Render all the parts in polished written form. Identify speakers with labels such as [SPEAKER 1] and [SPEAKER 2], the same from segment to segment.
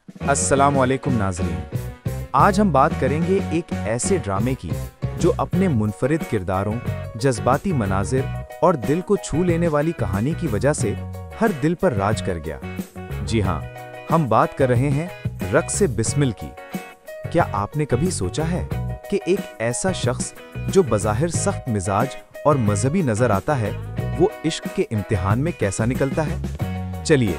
[SPEAKER 1] अस्सलामुअलैकुम नाज़रीन। आज हम बात करेंगे एक ऐसे ड्रामे की जो अपने मुनफरिद किरदारों, जज्बाती मनाजिर और दिल को छू लेने वाली कहानी की वजह से हर दिल पर राज कर गया। जी हाँ, हम बात कर रहे हैं रक्स बिस्मिल की। क्या आपने कभी सोचा है कि एक ऐसा शख्स जो बज़ाहिर सख्त मिजाज और मजहबी नजर आता है, वो इश्क के इम्तिहान में कैसा निकलता है? चलिए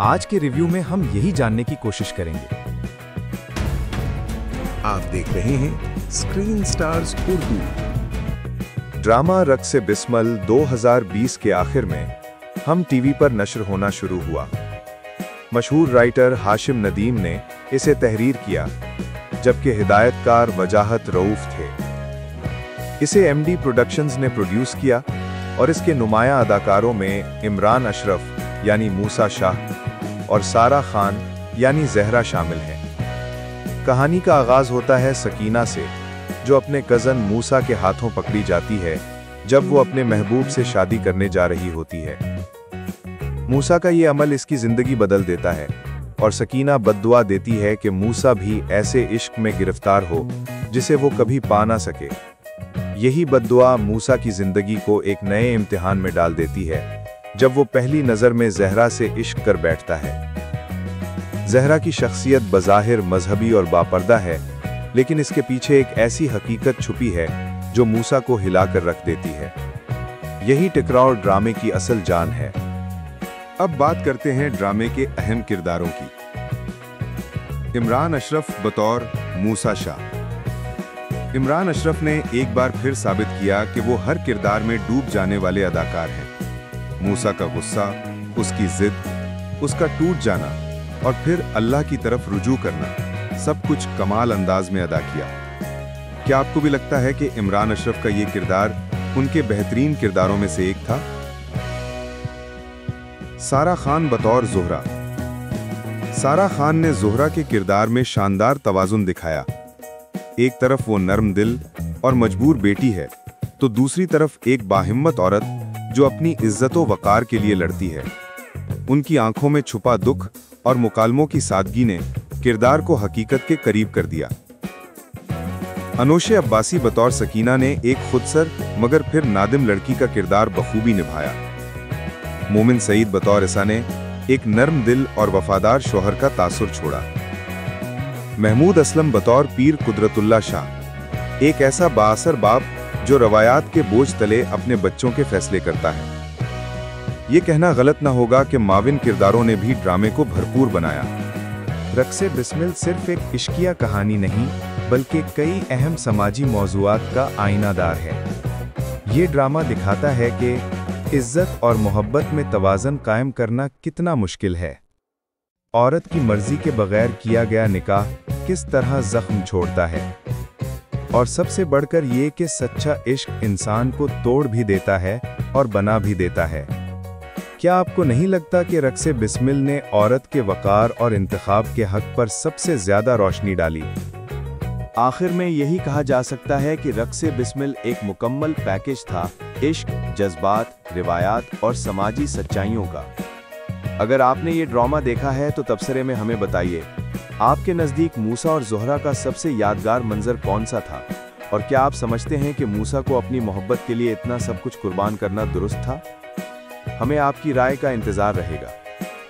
[SPEAKER 1] आज के रिव्यू में हम यही जानने की कोशिश करेंगे।
[SPEAKER 2] आप देख रहे हैं screen stars Urdu.
[SPEAKER 3] Drama Raqs Bismil 2020 के आखिर में हम टीवी पर नश्र होना शुरू हुआ। मशहूर राइटर हाशिम नदीम ने इसे तहरीर किया, जबकि हिदायतकार वजाहत रऊफ थे। इसे एमडी प्रोडक्शंस ने प्रोड्यूस किया और इसके नुमाया अदाकारों में इमरान अशरफ यानी मूसा शाह और सारा खान यानी जहरा शामिल हैं। कहानी का आगाज होता है सकीना से, जो अपने कजन मूसा के हाथों पकड़ी जाती है जब वो अपने महबूब से शादी करने जा रही होती है। मूसा का ये अमल इसकी जिंदगी बदल देता है और सकीना बद्दुआ देती है कि मूसा भी ऐसे इश्क में गिरफ्तार हो जिसे वो कभी पा ना सके। यही बद्दुआ मूसा की जिंदगी को एक नए इम्तिहान में डाल देती है जब वो पहली नजर में जहरा से इश्क कर बैठता है। जहरा की शख्सियत बज़ाहिर मजहबी और बापर्दा है, लेकिन इसके पीछे एक ऐसी हकीकत छुपी है जो मूसा को हिलाकर रख देती है। यही टकराव ड्रामे की असल जान है।
[SPEAKER 2] अब बात करते हैं ड्रामे के अहम किरदारों की। इमरान अशरफ बतौर मूसा शाह। इमरान अशरफ ने एक बार फिर साबित किया कि वो हर किरदार में डूब जाने वाले अदाकार हैं। मूसा का गुस्सा, उसकी जिद, उसका टूट जाना और फिर अल्लाह की तरफ रुजू करना, सब कुछ कमाल अंदाज में अदा किया। क्या आपको भी लगता है कि इमरान अशरफ का ये किरदार उनके बेहतरीन किरदारों में से एक था? सारा खान बतौर ज़ोहरा। सारा खान ने ज़ोहरा के किरदार में शानदार तवाज़ुन दिखाया। एक तरफ वो नर्म दिल और मजबूर बेटी है, तो दूसरी तरफ एक बाहिम्मत औरत जो अपनी इज्जतो वकार के लिए लड़ती है। उनकी आंखों में छुपा दुख और मुकालमों की सादगी ने किरदार को हकीकत के करीब कर दिया। अनोशे अब्बासी बतौर सकीना ने एक खुदसर मगर फिर नादिम लड़की का किरदार बखूबी निभाया। मोमिन सईद बतौर ईसा ने एक नर्म दिल और वफादार शौहर का तासुर छोड़ा। महमूद असलम बतौर पीर कुदरतुल्ला शाह, एक ऐसा बाअसर बाप जो रवायात के बोझ तले अपने बच्चों के फैसले करता है। ये कहना गलत ना होगा कि माविन किरदारों ने भी ड्रामे को भरपूर बनाया।
[SPEAKER 1] रक्स बिस्मिल सिर्फ एक इश्किया कहानी नहीं, बल्कि कई अहम समाजी मौज़ूआत का आईनादार है। ये ड्रामा दिखाता है कि इज्जत और मोहब्बत में तवाज़न कायम करना कितना मुश्किल है। औरत की मर्जी के बगैर किया गया निकाह किस तरह जख्म छोड़ता है, और सबसे बढ़कर ये कि सच्चा इश्क इंसान को तोड़ भी देता है और बना भी देता है। क्या आपको नहीं लगता कि रक्स बिस्मिल ने औरत के वकार और इंतखाब के हक पर सबसे ज्यादा रोशनी डाली? आखिर में यही कहा जा सकता है कि रक्स बिस्मिल एक मुकम्मल पैकेज था इश्क, जज्बात, रिवायात और समाजी सच्चाइयों का। अगर आपने ये ड्रामा देखा है तो तबसरे में हमें बताइए, आपके नज़दीक मूसा और ज़ोहरा का सबसे यादगार मंजर कौन सा था, और क्या आप समझते हैं कि मूसा को अपनी मोहब्बत के लिए इतना सब कुछ कुर्बान करना दुरुस्त था? हमें आपकी राय का इंतज़ार रहेगा।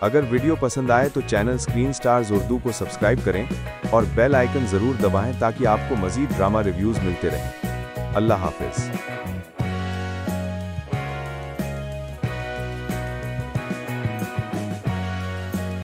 [SPEAKER 1] अगर वीडियो पसंद आए तो चैनल स्क्रीन स्टार्स उर्दू को सब्सक्राइब करें और बेल आइकन ज़रूर दबाएं ताकि आपको मज़ीद ड्रामा रिव्यूज़ मिलते रहें। अल्लाह हाफ़िज़।